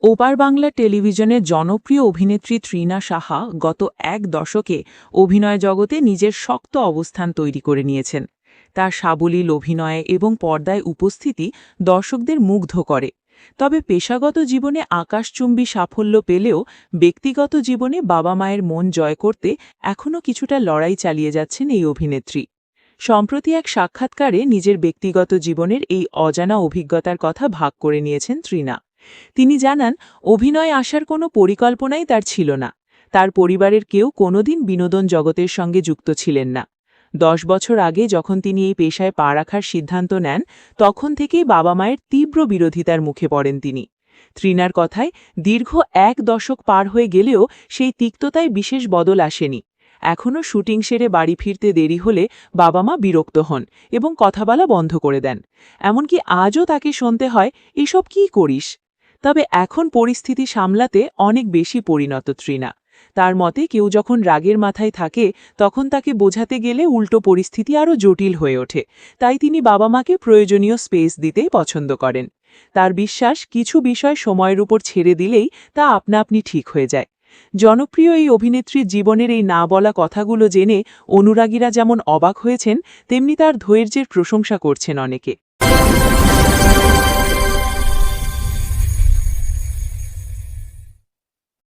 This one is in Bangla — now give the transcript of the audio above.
ওপার বাংলা টেলিভিশনের জনপ্রিয় অভিনেত্রী তৃণা সাহা গত এক দশকে অভিনয় জগতে নিজের শক্ত অবস্থান তৈরি করে নিয়েছেন। তার সাবলীল অভিনয় এবং পর্দায় উপস্থিতি দর্শকদের মুগ্ধ করে। তবে পেশাগত জীবনে আকাশচুম্বী সাফল্য পেলেও ব্যক্তিগত জীবনে বাবা মায়ের মন জয় করতে এখনও কিছুটা লড়াই চালিয়ে যাচ্ছেন এই অভিনেত্রী। সম্প্রতি এক সাক্ষাৎকারে নিজের ব্যক্তিগত জীবনের এই অজানা অভিজ্ঞতার কথা ভাগ করে নিয়েছেন তৃণা। তিনি জানান, অভিনয় আসার কোনো পরিকল্পনাই তার ছিল না। তার পরিবারের কেউ কোনোদিন বিনোদন জগতের সঙ্গে যুক্ত ছিলেন না। 10 বছর আগে যখন তিনি এই পেশায় পা রাখার সিদ্ধান্ত নেন, তখন থেকেই বাবা মায়ের তীব্র বিরোধিতার মুখে পড়েন তিনি। তৃণার কথায়, দীর্ঘ এক দশক পার হয়ে গেলেও সেই তিক্ততায় বিশেষ বদল আসেনি। এখনও শুটিং সেরে বাড়ি ফিরতে দেরি হলে বাবা মা বিরক্ত হন এবং কথা বলা বন্ধ করে দেন। এমনকি আজও তাকে শুনতে হয়, এসব কী করিস। তবে এখন পরিস্থিতি সামলাতে অনেক বেশি পরিণত তৃণা। তার মতে, কেউ যখন রাগের মাথায় থাকে তখন তাকে বোঝাতে গেলে উল্টো পরিস্থিতি আরও জটিল হয়ে ওঠে। তাই তিনি বাবা মাকে প্রয়োজনীয় স্পেস দিতেই পছন্দ করেন। তার বিশ্বাস, কিছু বিষয় সময়ের উপর ছেড়ে দিলেই তা আপনা আপনি ঠিক হয়ে যায়। জনপ্রিয় এই অভিনেত্রীর জীবনের এই না বলা কথাগুলো জেনে অনুরাগীরা যেমন অবাক হয়েছেন, তেমনি তার ধৈর্যের প্রশংসা করছেন অনেকে।